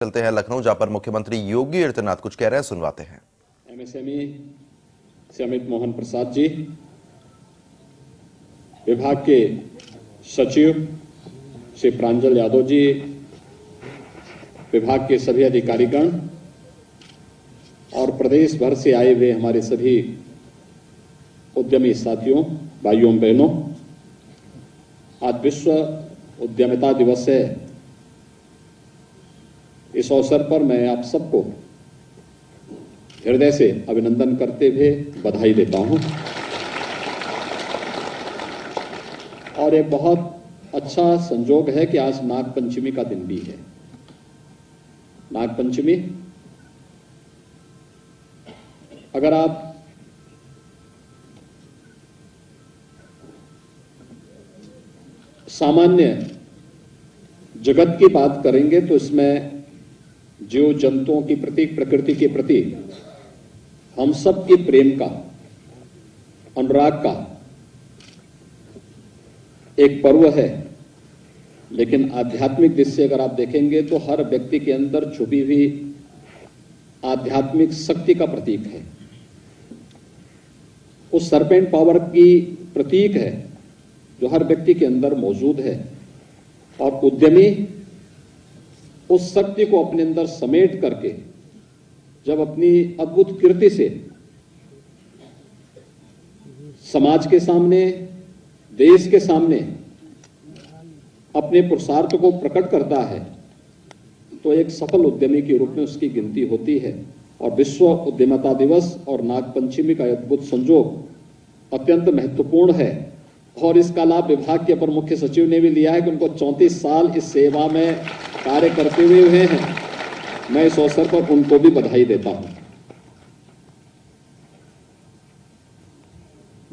चलते हैं लखनऊ, जहां पर मुख्यमंत्री योगी आदित्यनाथ कुछ कह रहे हैं, सुनवाते हैं। एमएसएमई से अमित मोहन प्रसाद जी, विभाग के सचिव श्री प्रांजल यादव जी, विभाग के सभी अधिकारीगण और प्रदेश भर से आए हुए हमारे सभी उद्यमी साथियों, भाइयों बहनों, आज विश्व उद्यमिता दिवस है। इस अवसर पर मैं आप सबको हृदय से अभिनंदन करते हुए बधाई देता हूं और एक बहुत अच्छा संयोग है कि आज नागपंचमी का दिन भी है। नागपंचमी, अगर आप सामान्य जगत की बात करेंगे तो इसमें जीव जंतुओं के प्रति, प्रकृति के प्रति हम सब के प्रेम का, अनुराग का एक पर्व है। लेकिन आध्यात्मिक दृष्टि से अगर आप देखेंगे तो हर व्यक्ति के अंदर छुपी हुई आध्यात्मिक शक्ति का प्रतीक है। उस सरपेंट पावर की प्रतीक है जो हर व्यक्ति के अंदर मौजूद है। और उद्यमी उस शक्ति को अपने अंदर समेट करके जब अपनी अद्भुत कृति से समाज के सामने, देश के सामने अपने पुरुषार्थ को प्रकट करता है तो एक सफल उद्यमी के रूप में उसकी गिनती होती है। और विश्व उद्यमिता दिवस और नागपंचमी का अद्भुत संयोग अत्यंत महत्वपूर्ण है। और इसका लाभ विभाग के अपर मुख्य सचिव ने भी लिया है कि उनको 34 साल इस सेवा में कार्य करते हुए हैं। मैं इस अवसर पर उनको भी बधाई देता हूं।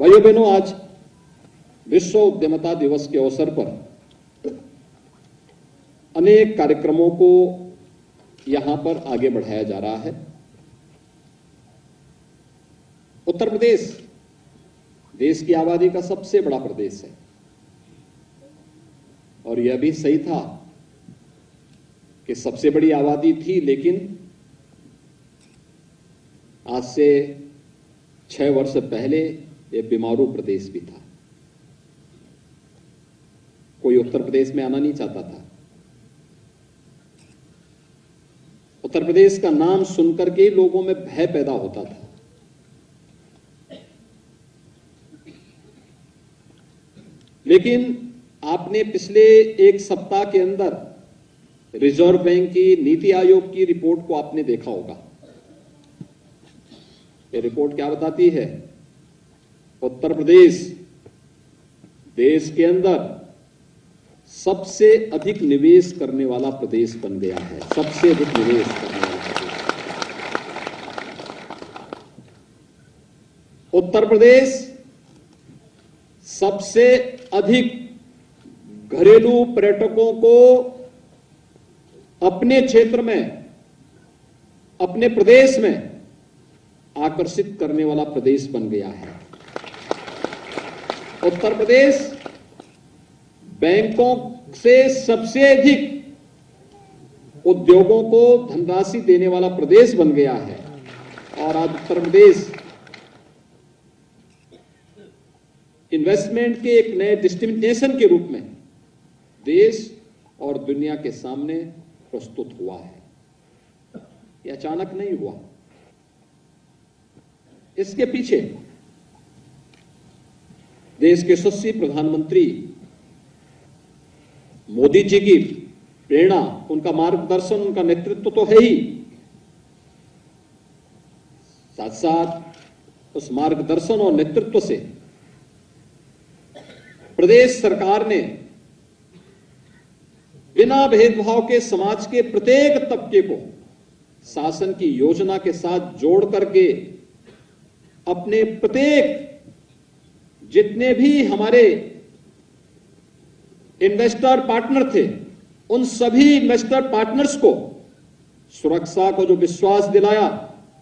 भाइयों बहनों, आज विश्व उद्यमिता दिवस के अवसर पर अनेक कार्यक्रमों को यहां पर आगे बढ़ाया जा रहा है। उत्तर प्रदेश देश की आबादी का सबसे बड़ा प्रदेश है और यह भी सही था कि सबसे बड़ी आबादी थी, लेकिन आज से 6 वर्ष पहले यह बीमारू प्रदेश भी था। कोई उत्तर प्रदेश में आना नहीं चाहता था। उत्तर प्रदेश का नाम सुनकर के लोगों में भय पैदा होता था। लेकिन आपने पिछले एक सप्ताह के अंदर रिजर्व बैंक की, नीति आयोग की रिपोर्ट को आपने देखा होगा। ये रिपोर्ट क्या बताती है? उत्तर प्रदेश देश के अंदर सबसे अधिक निवेश करने वाला प्रदेश बन गया है। सबसे अधिक निवेश करने वाला प्रदेश। उत्तर प्रदेश सबसे अधिक घरेलू पर्यटकों को अपने क्षेत्र में, अपने प्रदेश में आकर्षित करने वाला प्रदेश बन गया है। उत्तर प्रदेश बैंकों से सबसे अधिक उद्योगों को धनराशि देने वाला प्रदेश बन गया है। और आज उत्तर प्रदेश इन्वेस्टमेंट के एक नए डेस्टिनेशन के रूप में देश और दुनिया के सामने प्रस्तुत हुआ है। यह अचानक नहीं हुआ। इसके पीछे देश के यशस्वी प्रधानमंत्री मोदी जी की प्रेरणा, उनका मार्गदर्शन, उनका नेतृत्व तो है ही, साथ साथ उस मार्गदर्शन और नेतृत्व से प्रदेश सरकार ने बिना भेदभाव के समाज के प्रत्येक तबके को शासन की योजना के साथ जोड़ करके अपने प्रत्येक, जितने भी हमारे इन्वेस्टर पार्टनर थे, उन सभी इन्वेस्टर पार्टनर्स को सुरक्षा को जो विश्वास दिलाया,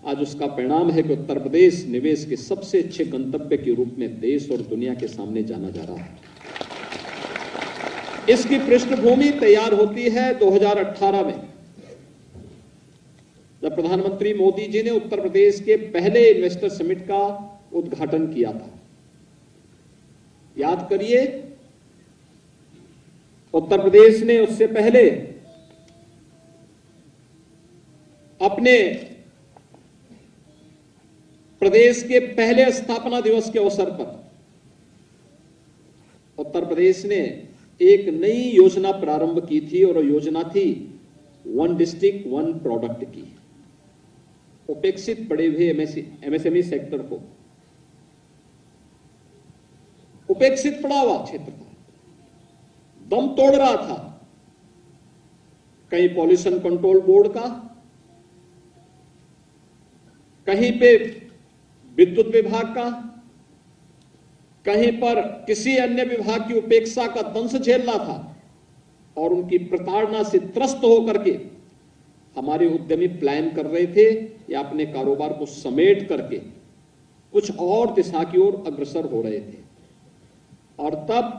आज उसका परिणाम है कि उत्तर प्रदेश निवेश के सबसे अच्छे गंतव्य के रूप में देश और दुनिया के सामने जाना जा रहा है। इसकी पृष्ठभूमि तैयार होती है 2018 में, जब प्रधानमंत्री मोदी जी ने उत्तर प्रदेश के पहले इन्वेस्टर समिट का उद्घाटन किया था। याद करिए, उत्तर प्रदेश ने उससे पहले अपने प्रदेश के पहले स्थापना दिवस के अवसर पर उत्तर प्रदेश ने एक नई योजना प्रारंभ की थी और योजना थी वन डिस्ट्रिक्ट वन प्रोडक्ट की। उपेक्षित पड़े हुए एमएसएमई सेक्टर को, उपेक्षित पड़ा हुआ क्षेत्र था, दम तोड़ रहा था। कहीं पॉल्यूशन कंट्रोल बोर्ड का, कहीं पे विद्युत विभाग का, कहीं पर किसी अन्य विभाग की उपेक्षा का दंश झेल रहा था और उनकी प्रताड़ना से त्रस्त होकर के हमारे उद्यमी प्लान कर रहे थे या अपने कारोबार को समेट करके कुछ और दिशा की ओर अग्रसर हो रहे थे। और तब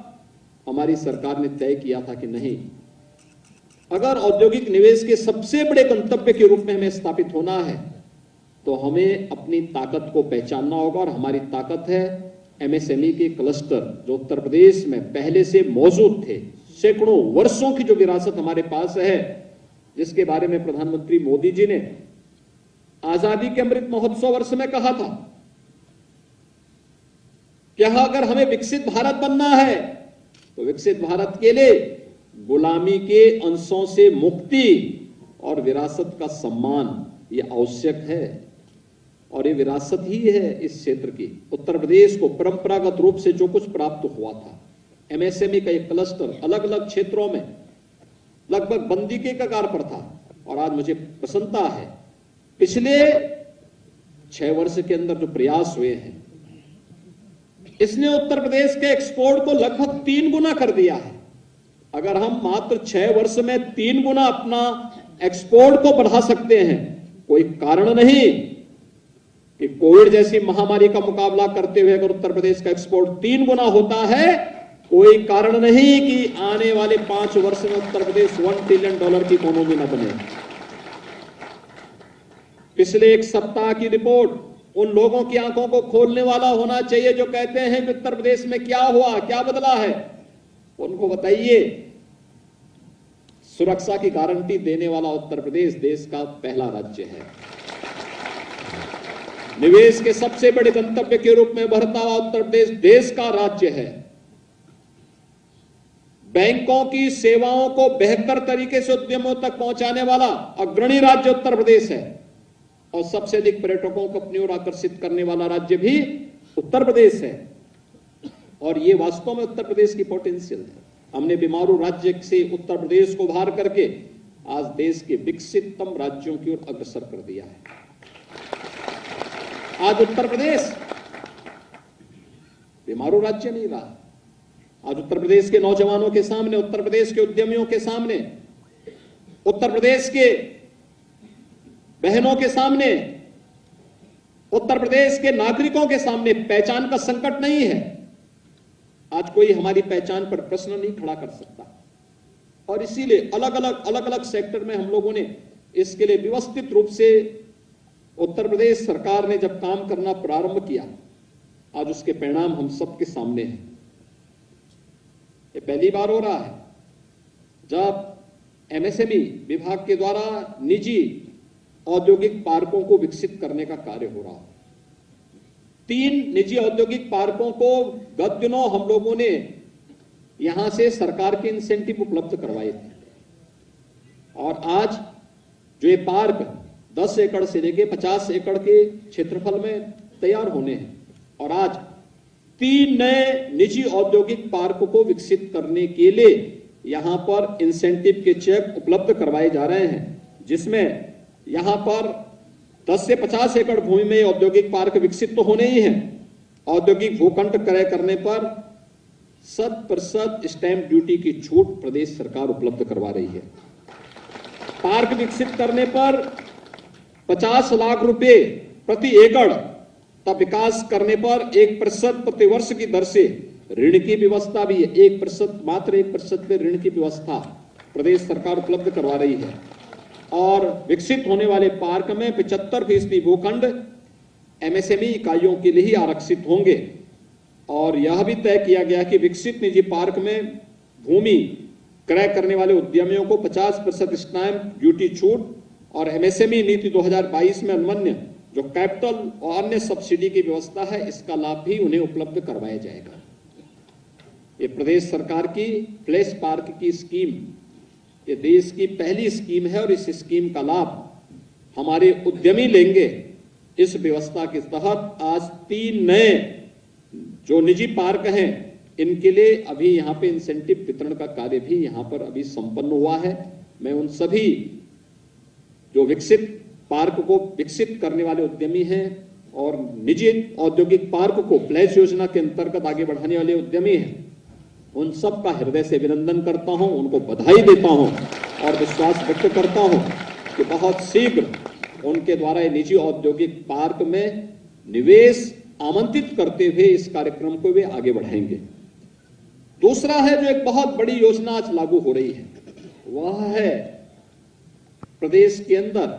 हमारी सरकार ने तय किया था कि नहीं, अगर औद्योगिक निवेश के सबसे बड़े गंतव्य के रूप में हमें स्थापित होना है तो हमें अपनी ताकत को पहचानना होगा। और हमारी ताकत है एमएसएमई के क्लस्टर, जो उत्तर प्रदेश में पहले से मौजूद थे। सैकड़ों वर्षों की जो विरासत हमारे पास है, जिसके बारे में प्रधानमंत्री मोदी जी ने आजादी के अमृत महोत्सव वर्ष में कहा था कि अगर हमें विकसित भारत बनना है तो विकसित भारत के लिए गुलामी के अंशों से मुक्ति और विरासत का सम्मान ये आवश्यक है। और ये विरासत ही है इस क्षेत्र की। उत्तर प्रदेश को परंपरागत रूप से जो कुछ प्राप्त हुआ था, एमएसएमई का एक क्लस्टर अलग अलग क्षेत्रों में लगभग बंदी के कगार पर था। और आज मुझे प्रसन्नता है, पिछले 6 वर्ष के अंदर जो प्रयास हुए हैं, इसने उत्तर प्रदेश के एक्सपोर्ट को लगभग 3 गुना कर दिया है। अगर हम मात्र 6 वर्ष में 3 गुना अपना एक्सपोर्ट को बढ़ा सकते हैं, कोई कारण नहीं कि कोविड जैसी महामारी का मुकाबला करते हुए अगर उत्तर प्रदेश का एक्सपोर्ट 3 गुना होता है, कोई कारण नहीं कि आने वाले 5 वर्ष में उत्तर प्रदेश $1 ट्रिलियन की इकोनॉमी न बने। पिछले एक सप्ताह की रिपोर्ट उन लोगों की आंखों को खोलने वाला होना चाहिए जो कहते हैं कि उत्तर प्रदेश में क्या हुआ, क्या बदला है। उनको बताइए, सुरक्षा की गारंटी देने वाला उत्तर प्रदेश देश का पहला राज्य है। निवेश के सबसे बड़े गंतव्य के रूप में उभरता हुआ उत्तर प्रदेश देश का राज्य है। बैंकों की सेवाओं को बेहतर तरीके से उद्यमों तक पहुंचाने वाला अग्रणी राज्य उत्तर प्रदेश है। और सबसे अधिक पर्यटकों को अपनी ओर आकर्षित करने वाला राज्य भी उत्तर प्रदेश है। और ये वास्तव में उत्तर प्रदेश की पोटेंशियल है। हमने बीमारू राज्य से उत्तर प्रदेश को उभार करके आज देश के विकसिततम राज्यों की ओर अग्रसर कर दिया है। आज उत्तर प्रदेश बीमारू राज्य नहीं रहा। आज उत्तर प्रदेश के नौजवानों के सामने, उत्तर प्रदेश के उद्यमियों के सामने, उत्तर प्रदेश के बहनों के सामने, उत्तर प्रदेश के नागरिकों के सामने पहचान का संकट नहीं है। आज कोई हमारी पहचान पर प्रश्न नहीं खड़ा कर सकता। और इसीलिए अलग अलग सेक्टर में हम लोगों ने इसके लिए व्यवस्थित रूप से उत्तर प्रदेश सरकार ने जब काम करना प्रारंभ किया, आज उसके परिणाम हम सबके सामने हैं। ये पहली बार हो रहा है जब एमएसएमई विभाग के द्वारा निजी औद्योगिक पार्कों को विकसित करने का कार्य हो रहा है। 3 निजी औद्योगिक पार्कों को गत दिनों हम लोगों ने यहां से सरकार के इंसेंटिव उपलब्ध करवाए थे। और आज जो ये पार्क 10 एकड़ से लेके 50 एकड़ के क्षेत्रफल में तैयार होने हैं। और आज 3 नए निजी औद्योगिक पार्क को विकसित करने के लिए यहां पर इंसेंटिव के चेक उपलब्ध करवाए जा रहे हैं, जिसमें यहां पर 10 से 50 एकड़ भूमि में औद्योगिक पार्क विकसित तो होने ही हैं। औद्योगिक भूखंड क्रय करने पर 100% स्टैंप ड्यूटी की छूट प्रदेश सरकार उपलब्ध करवा रही है। पार्क विकसित करने पर 50 लाख रुपए प्रति एकड़ तब विकास करने पर 1% प्रति वर्ष की दर से ऋण की व्यवस्था भी है। 1%, मात्र 1% पे ऋण की व्यवस्था प्रदेश सरकार उपलब्ध करवा रही है। और विकसित होने वाले पार्क में 75% भूखंड एमएसएमई इकाइयों के लिए ही आरक्षित होंगे। और यह भी तय किया गया कि विकसित निजी पार्क में भूमि क्रय करने वाले उद्यमियों को 50% स्टैंप ड्यूटी छूट और एमएसएमई नीति 2022 में अन्वन्य जो कैपिटल और अन्य सब्सिडी की व्यवस्था है, इसका लाभ भी उन्हें उपलब्ध करवाया जाएगा। ये प्रदेश सरकार की फ्लैश पार्क की स्कीम ये देश की पहली स्कीम है और इस स्कीम का लाभ हमारे उद्यमी लेंगे। इस व्यवस्था के तहत आज 3 नए जो निजी पार्क हैं, इनके लिए अभी यहां पे इंसेंटिव वितरण का कार्य भी यहां पर अभी संपन्न हुआ है। मैं उन सभी जो विकसित पार्क को विकसित करने वाले उद्यमी हैं और निजी औद्योगिक पार्क को फ्लैश योजना के अंतर्गत आगे बढ़ाने वाले उद्यमी हैं, उन सब का हृदय से अभिनंदन करता हूं, उनको बधाई देता हूं और विश्वास व्यक्त करता हूं कि बहुत शीघ्र उनके द्वारा ये निजी औद्योगिक पार्क में निवेश आमंत्रित करते हुए इस कार्यक्रम को वे आगे बढ़ाएंगे। दूसरा है जो एक बहुत बड़ी योजना आज लागू हो रही है, वह है प्रदेश के अंदर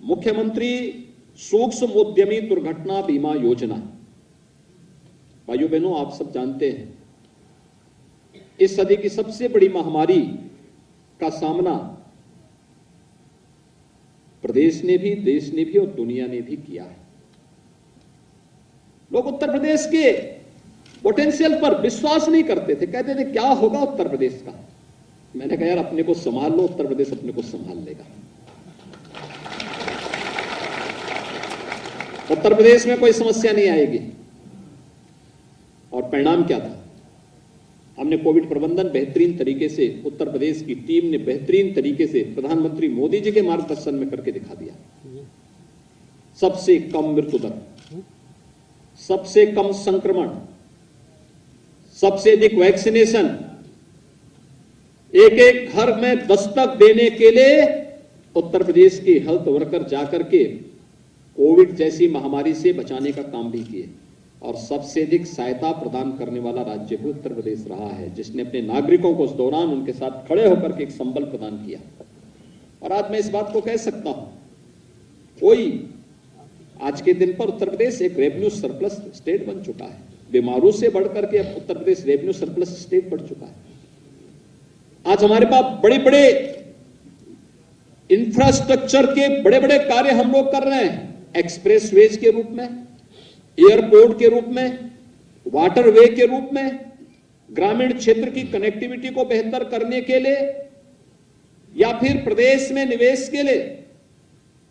मुख्यमंत्री सूक्ष्म उद्यमी दुर्घटना बीमा योजना। भाइयों बहनों, आप सब जानते हैं इस सदी की सबसे बड़ी महामारी का सामना प्रदेश ने भी, देश ने भी और दुनिया ने भी किया है। लोग उत्तर प्रदेश के पोटेंशियल पर विश्वास नहीं करते थे, कहते थे क्या होगा उत्तर प्रदेश का। मैंने कहा यार अपने को संभाल लो, उत्तर प्रदेश अपने को संभाल लेगा। उत्तर प्रदेश में कोई समस्या नहीं आएगी। और परिणाम क्या था? हमने कोविड प्रबंधन बेहतरीन तरीके से, उत्तर प्रदेश की टीम ने बेहतरीन तरीके से प्रधानमंत्री मोदी जी के मार्गदर्शन में करके दिखा दिया। सबसे कम मृत्यु दर, सबसे कम संक्रमण, सबसे अधिक वैक्सीनेशन, एक एक घर में दस्तक देने के लिए उत्तर प्रदेश के हेल्थ वर्कर जाकर के कोविड जैसी महामारी से बचाने का काम भी किए। और सबसे अधिक सहायता प्रदान करने वाला राज्य भी उत्तर प्रदेश रहा है, जिसने अपने नागरिकों को उस दौरान उनके साथ खड़े होकर के एक संबल प्रदान किया। और आज मैं इस बात को कह सकता हूं, कोई आज के दिन पर उत्तर प्रदेश एक रेवेन्यू सरप्लस स्टेट बन चुका है। बीमारों से बढ़कर के अब Uttar Pradesh revenue surplus state बढ़ चुका है। आज हमारे पास बड़े बड़े इंफ्रास्ट्रक्चर के बड़े बड़े कार्य हम लोग कर रहे हैं, एक्सप्रेसवेज के रूप में, एयरपोर्ट के रूप में, वाटरवे के रूप में, ग्रामीण क्षेत्र की कनेक्टिविटी को बेहतर करने के लिए या फिर प्रदेश में निवेश के लिए।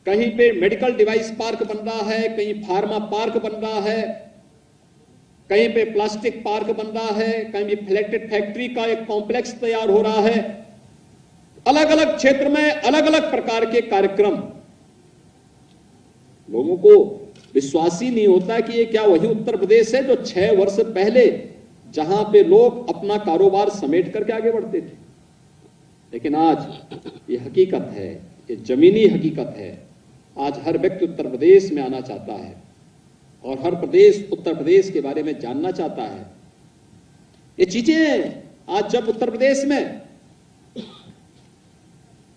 कहीं पे मेडिकल डिवाइस पार्क बन रहा है, कहीं फार्मा पार्क बन रहा है, कहीं पे प्लास्टिक पार्क बन रहा है, कहीं फ्लैटेड फैक्ट्री का एक कॉम्प्लेक्स तैयार हो रहा है। अलग अलग क्षेत्र में अलग अलग प्रकार के कार्यक्रम। लोगों को विश्वास ही नहीं होता कि ये क्या वही उत्तर प्रदेश है जो 6 वर्ष पहले जहां पे लोग अपना कारोबार समेट करके आगे बढ़ते थे। लेकिन आज ये हकीकत है, ये जमीनी हकीकत है। आज हर व्यक्ति उत्तर प्रदेश में आना चाहता है और हर प्रदेश उत्तर प्रदेश के बारे में जानना चाहता है। ये चीजें आज जब उत्तर प्रदेश में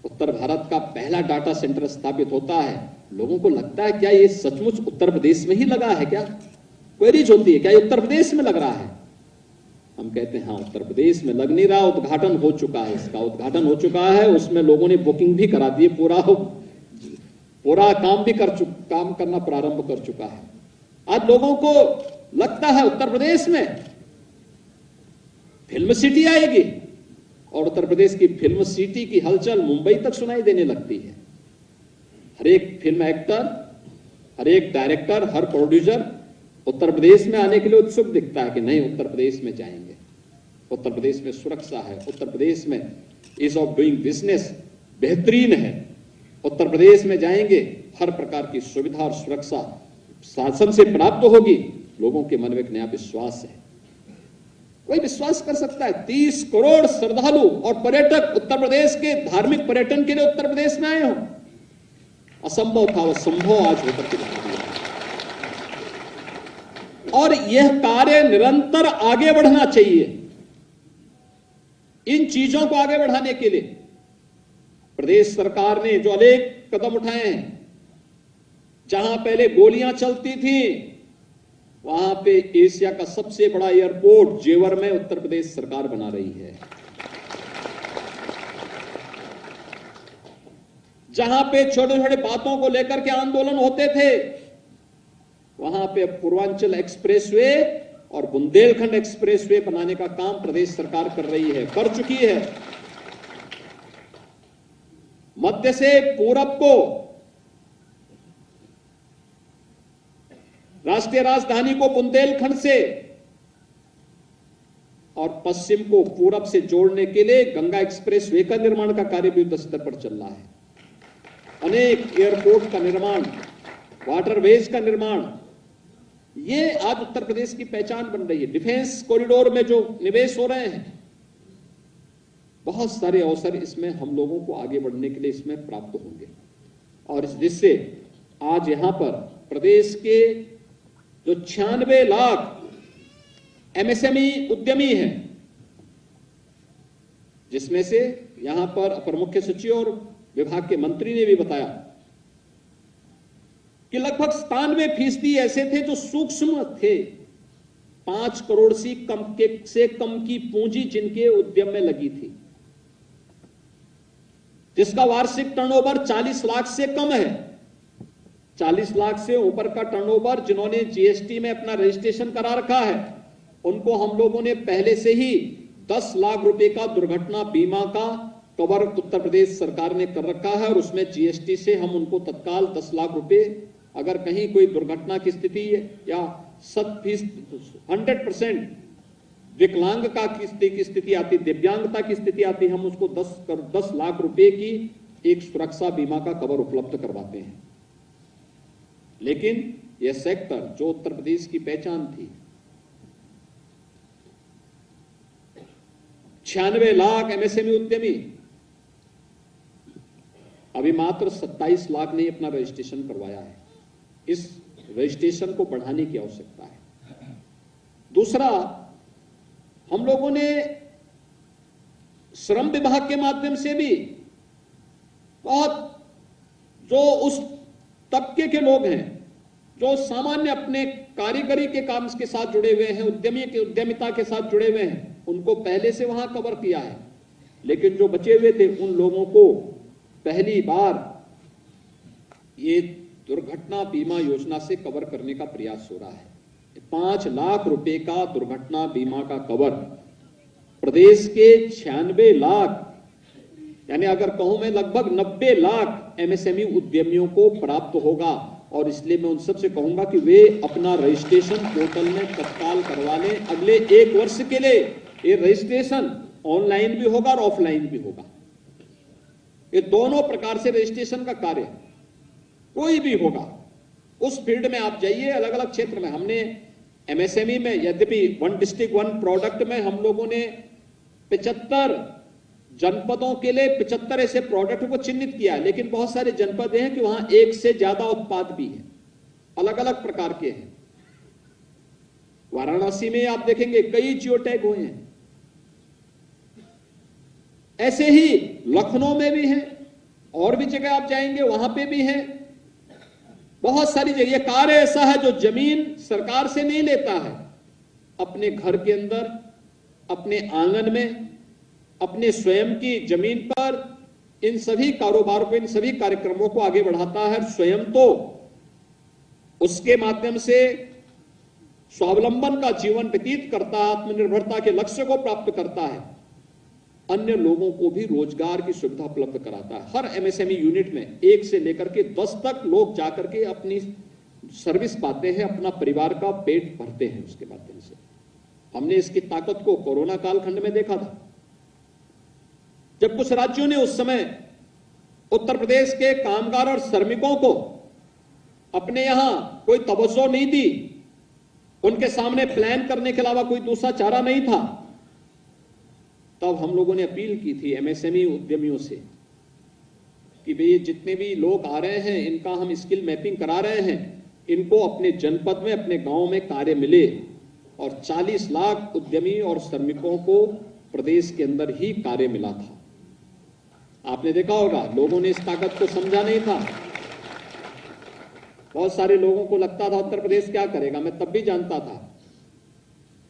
उत्तर भारत का पहला डाटा सेंटर स्थापित होता है, लोगों को लगता है क्या ये सचमुच उत्तर प्रदेश में ही लगा है? क्या क्वेरीज होती है, क्या ये उत्तर प्रदेश में लग रहा है? हम कहते हैं हाँ, उत्तर प्रदेश में लग नहीं रहा, उद्घाटन हो चुका है, इसका उद्घाटन हो चुका है, उसमें लोगों ने बुकिंग भी करा दी, पूरा काम भी काम करना प्रारंभ कर चुका है। आज लोगों को लगता है उत्तर प्रदेश में फिल्म सिटी आएगी और उत्तर प्रदेश की फिल्म सिटी की हलचल मुंबई तक सुनाई देने लगती है। हर एक फिल्म एक्टर, हर एक डायरेक्टर, हर प्रोड्यूसर उत्तर प्रदेश में आने के लिए उत्सुक दिखता है कि नहीं, उत्तर प्रदेश में जाएंगे। उत्तर प्रदेश में सुरक्षा है, उत्तर प्रदेश में ईज ऑफ डूइंग बिजनेस बेहतरीन है। उत्तर प्रदेश में जाएंगे, हर प्रकार की सुविधा और सुरक्षा शासन से प्राप्त होगी। लोगों के मन में एक नया विश्वास है। कोई विश्वास कर सकता है 30 करोड़ श्रद्धालु और पर्यटक उत्तर प्रदेश के धार्मिक पर्यटन के लिए उत्तर प्रदेश में आए हों? असंभव था, वो संभव आज होकर के दिखा दिया। और यह कार्य निरंतर आगे बढ़ना चाहिए। इन चीजों को आगे बढ़ाने के लिए प्रदेश सरकार ने जो अनेक कदम उठाए हैं, जहां पहले गोलियां चलती थी, वहां पे एशिया का सबसे बड़ा एयरपोर्ट जेवर में उत्तर प्रदेश सरकार बना रही है। जहां पे छोटे छोटे बातों को लेकर के आंदोलन होते थे, वहां पे पूर्वांचल एक्सप्रेसवे और बुंदेलखंड एक्सप्रेसवे बनाने का काम प्रदेश सरकार कर रही है, कर चुकी है। मध्य से पूरब को राष्ट्रीय राजधानी को बुंदेलखंड से और पश्चिम को पूरब से जोड़ने के लिए गंगा एक्सप्रेसवे का निर्माण का कार्य भी युद्ध स्तर पर चल रहा है। अनेक एयरपोर्ट का निर्माण, वाटरवेज का निर्माण, ये आज उत्तर प्रदेश की पहचान बन रही है। डिफेंस कॉरिडोर में जो निवेश हो रहे हैं, बहुत सारे अवसर इसमें हम लोगों को आगे बढ़ने के लिए इसमें प्राप्त होंगे। और इस दृष्टि से आज यहां पर प्रदेश के जो 96 लाख एमएसएमई उद्यमी हैं, जिसमें से यहां पर अपर मुख्य सचिव और विभाग के मंत्री ने भी बताया कि लगभग 97% ऐसे थे जो सूक्ष्म थे, 5 करोड़ से कम की पूंजी जिनके उद्यम में लगी थी, जिसका वार्षिक टर्नओवर 40 लाख से कम है। 40 लाख से ऊपर का टर्नओवर जिन्होंने जीएसटी में अपना रजिस्ट्रेशन करा रखा है, उनको हम लोगों ने पहले से ही 10 लाख रुपए का दुर्घटना बीमा का कवर उत्तर प्रदेश सरकार ने कर रखा है। और उसमें जीएसटी से हम उनको तत्काल 10 लाख रुपए, अगर कहीं कोई दुर्घटना की स्थिति है या 100% विकलांग का की स्थिति आती, दिव्यांगता की स्थिति आती, हम उसको 10 लाख रुपए की एक सुरक्षा बीमा का कवर उपलब्ध करवाते हैं। लेकिन यह सेक्टर जो उत्तर प्रदेश की पहचान थी, 96 लाख एमएसएमई उद्यमी, अभी मात्र 27 लाख ने अपना रजिस्ट्रेशन करवाया है। इस रजिस्ट्रेशन को बढ़ाने की आवश्यकता है। दूसरा, हम लोगों ने श्रम विभाग के माध्यम से भी बहुत जो उस तबके के लोग हैं जो सामान्य अपने कारीगरी के काम के साथ जुड़े हुए हैं, उद्यमिता के साथ जुड़े हुए हैं, उनको पहले से वहां कवर किया है। लेकिन जो बचे हुए थे उन लोगों को पहली बार ये दुर्घटना बीमा योजना से कवर करने का प्रयास हो रहा है। 5 लाख रुपए का दुर्घटना बीमा का कवर प्रदेश के 96 लाख, यानी अगर कहूं मैं लगभग 90 लाख एमएसएमई उद्यमियों को प्राप्त होगा। और इसलिए मैं उन सबसे कहूंगा कि वे अपना रजिस्ट्रेशन पोर्टल में तत्काल करवा लें। अगले 1 वर्ष के लिए ये रजिस्ट्रेशन ऑनलाइन भी होगा और ऑफलाइन भी होगा। ये दोनों प्रकार से रजिस्ट्रेशन का कार्य कोई भी होगा, उस फील्ड में आप जाइए। अलग अलग क्षेत्र में हमने एमएसएमई में, यद्यपि 1 डिस्ट्रिक्ट 1 प्रोडक्ट में हम लोगों ने 75 जनपदों के लिए 75 ऐसे प्रोडक्ट को चिन्हित किया है, लेकिन बहुत सारे जनपद हैं कि वहां 1 से ज्यादा उत्पाद भी हैं, अलग अलग प्रकार के हैं। वाराणसी में आप देखेंगे कई जियो टैग हुए हैं, ऐसे ही लखनऊ में भी हैं, और भी जगह आप जाएंगे वहां पे भी हैं। बहुत सारी जगह। यह कार्य ऐसा है जो जमीन सरकार से नहीं लेता है, अपने घर के अंदर, अपने आंगन में, अपने स्वयं की जमीन पर इन सभी कारोबार को, इन सभी कार्यक्रमों को आगे बढ़ाता है। स्वयं तो उसके माध्यम से स्वावलंबन का जीवन व्यतीत करता है, आत्मनिर्भरता के लक्ष्य को प्राप्त करता है, अन्य लोगों को भी रोजगार की सुविधा उपलब्ध कराता है। हर एमएसएमई यूनिट में 1 से लेकर के 10 तक लोग जाकर के अपनी सर्विस पाते हैं, अपना परिवार का पेट भरते हैं उसके माध्यम से। हमने इसकी ताकत को कोरोना कालखंड में देखा था, जब कुछ राज्यों ने उस समय उत्तर प्रदेश के कामगार और श्रमिकों को अपने यहां कोई तवज्जो नहीं दी, उनके सामने प्लान करने के अलावा कोई दूसरा चारा नहीं था। तब हम लोगों ने अपील की थी एमएसएमई उद्यमियों से कि भाई जितने भी लोग आ रहे हैं, इनका हम स्किल मैपिंग करा रहे हैं, इनको अपने जनपद में, अपने गांव में कार्य मिले। और 40 लाख उद्यमी और श्रमिकों को प्रदेश के अंदर ही कार्य मिला था। आपने देखा होगा लोगों ने इस ताकत को समझा नहीं था। बहुत सारे लोगों को लगता था उत्तर प्रदेश क्या करेगा, मैं तब भी जानता था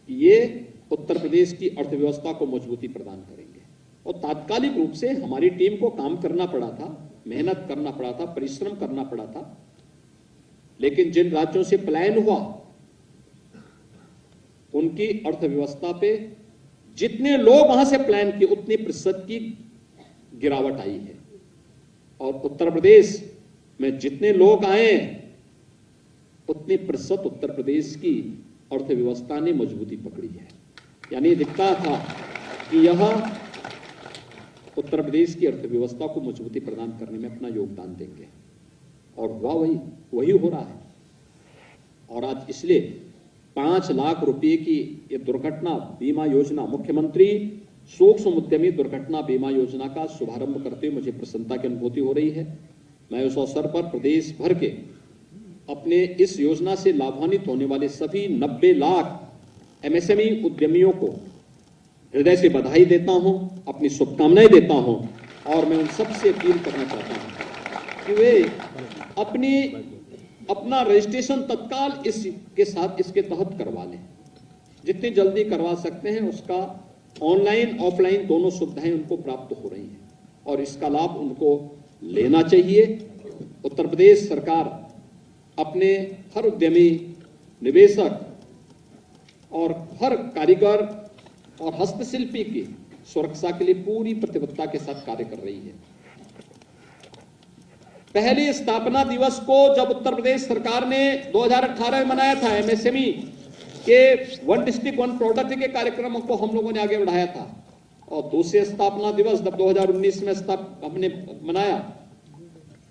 कि ये उत्तर प्रदेश की अर्थव्यवस्था को मजबूती प्रदान करेंगे। और तात्कालिक रूप से हमारी टीम को काम करना पड़ा था, मेहनत करना पड़ा था, परिश्रम करना पड़ा था, लेकिन जिन राज्यों से पलायन हुआ उनकी अर्थव्यवस्था पे जितने लोग वहां से पलायन किए उतने प्रतिशत की गिरावट आई है। और उत्तर प्रदेश में जितने लोग आए उतने प्रतिशत उत्तर प्रदेश की अर्थव्यवस्था ने मजबूती पकड़ी है। यानी दिखता था कि यह उत्तर प्रदेश की अर्थव्यवस्था को मजबूती प्रदान करने में अपना योगदान देंगे, और हुआ वही हो रहा है। और आज इसलिए 5 लाख रुपए की ये दुर्घटना बीमा योजना, मुख्यमंत्री सूक्ष्म उद्यमी दुर्घटना बीमा योजना का शुभारंभ करते हुए मुझे प्रसन्नता की अनुभूति हो रही है। मैं उस अवसर पर प्रदेश भर के अपने इस योजना से लाभान्वित होने वाले सभी 90 लाख एमएसएमई उद्यमियों को हृदय से बधाई देता हूं, अपनी शुभकामनाएं देता हूं, और मैं उन सबसे अपील करना चाहता हूं कि वे अपना रजिस्ट्रेशन तत्काल इसके तहत करवा लें। जितनी जल्दी करवा सकते हैं उसका ऑनलाइन ऑफलाइन दोनों सुविधाएं उनको प्राप्त हो रही हैं, और इसका लाभ उनको लेना चाहिए। उत्तर प्रदेश सरकार अपने हर उद्यमी, निवेशक और हर कारीगर और हस्तशिल्पी की सुरक्षा के लिए पूरी प्रतिबद्धता के साथ कार्य कर रही है। पहले स्थापना दिवस को जब उत्तर प्रदेश सरकार ने 2018 में मनाया था, एमएसएमई के 1 डिस्ट्रिक्ट 1 प्रोडक्ट के कार्यक्रमों को हम लोगों ने आगे बढ़ाया था, और दूसरे स्थापना दिवस जब 2019 में हमने मनाया,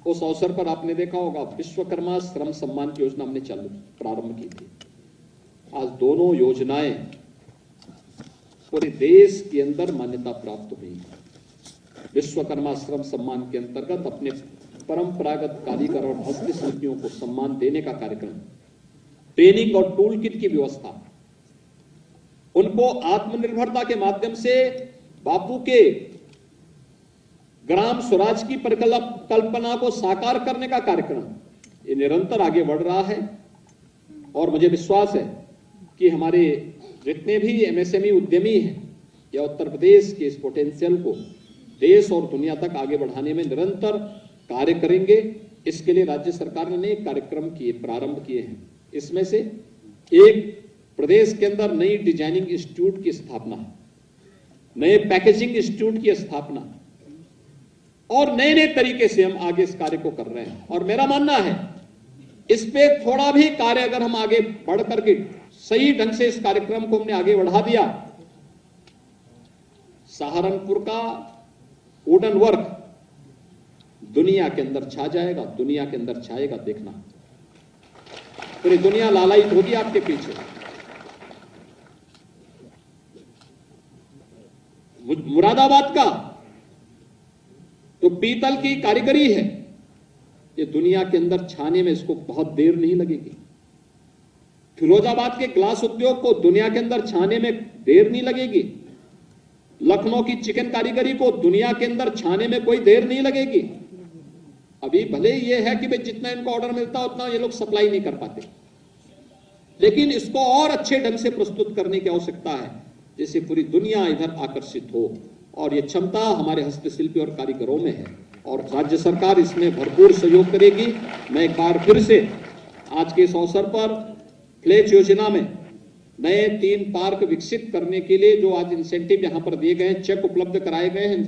उस अवसर पर आपने देखा होगा विश्वकर्मा श्रम सम्मान की योजना हमने प्रारंभ की थी। आज दोनों योजनाएं पूरे देश के अंदर मान्यता प्राप्त हुई है। विश्वकर्मा श्रम सम्मान के अंतर्गत अपने परंपरागत कारीगर और हस्तशिल्पियों को सम्मान देने का कार्यक्रम, ट्रेनिंग और टूल किट की व्यवस्था, उनको आत्मनिर्भरता के माध्यम से बापू के ग्राम स्वराज की परिकल्पना को साकार करने का कार्यक्रम, ये निरंतर आगे बढ़ रहा है। और मुझे विश्वास है कि हमारे जितने भी एमएसएमई उद्यमी हैं या उत्तर प्रदेश के इस पोटेंशियल को देश और दुनिया तक आगे बढ़ाने में निरंतर कार्य करेंगे। इसके लिए राज्य सरकार ने अनेक कार्यक्रम प्रारंभ किए हैं। इसमें से एक प्रदेश के अंदर नई डिजाइनिंग इंस्टीट्यूट की स्थापना, नए पैकेजिंग इंस्टीट्यूट की स्थापना, और नए नए तरीके से हम आगे इस कार्य को कर रहे हैं। और मेरा मानना है इस पे थोड़ा भी कार्य अगर हम आगे बढ़ करके सही ढंग से इस कार्यक्रम को हमने आगे बढ़ा दिया, सहारनपुर का वुडन वर्क दुनिया के अंदर छा जाएगा, दुनिया के अंदर छाएगा। देखना पूरी दुनिया लालायित होगी आपके पीछे। मुरादाबाद का जो पीतल की कारीगरी है, ये दुनिया के अंदर छाने में इसको बहुत देर नहीं लगेगी। फिरोजाबाद के ग्लास उद्योग को दुनिया के अंदर छाने में देर नहीं लगेगी। लखनऊ की चिकन कारीगरी को दुनिया के अंदर छाने में कोई देर नहीं लगेगी। अभी भले ये है कि भाई जितना इनको ऑर्डर मिलता उतना ये लोग सप्लाई नहीं कर पाते, लेकिन इसको और अच्छे ढंग से प्रस्तुत करने की आवश्यकता है, जिससे पूरी दुनिया इधर आकर्षित हो। और ये क्षमता हमारे हस्तशिल्पी और कारीगरों में है, और राज्य सरकार इसमें भरपूर सहयोग करेगी। मैं एक बार फिर से आज के इस अवसर पर फ्लैक्स योजना में नए 3 पार्क विकसित करने के लिए जो आज इंसेंटिव यहां पर दिए गए हैं, चेक उपलब्ध कराए गए हैं,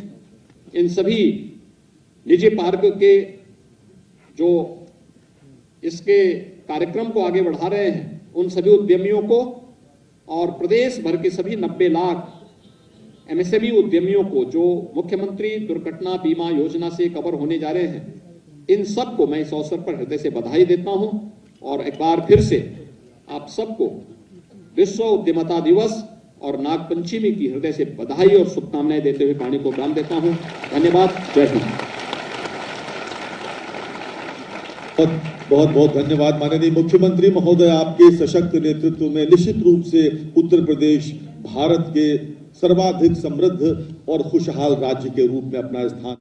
इन सभी निजी पार्क के जो इसके कार्यक्रम को आगे बढ़ा रहे हैं उन सभी उद्यमियों को, और प्रदेश भर के सभी 90 लाख एमएसएमई उद्यमियों को जो मुख्यमंत्री दुर्घटना बीमा योजना से कवर होने जा रहे हैं, इन सबको मैं इस अवसर पर हृदय से बधाई देता हूं। और एक बार फिर से आप सबको विश्व उद्यमता दिवस और नागपंचमी की हृदय से बधाई और शुभकामनाएं देते हुए वाणी को विराम देता हूं। धन्यवाद। जय हिंद। बहुत बहुत धन्यवाद माननीय मुख्यमंत्री महोदय। आपके सशक्त नेतृत्व में निश्चित रूप से उत्तर प्रदेश भारत के सर्वाधिक समृद्ध और खुशहाल राज्य के रूप में अपना स्थान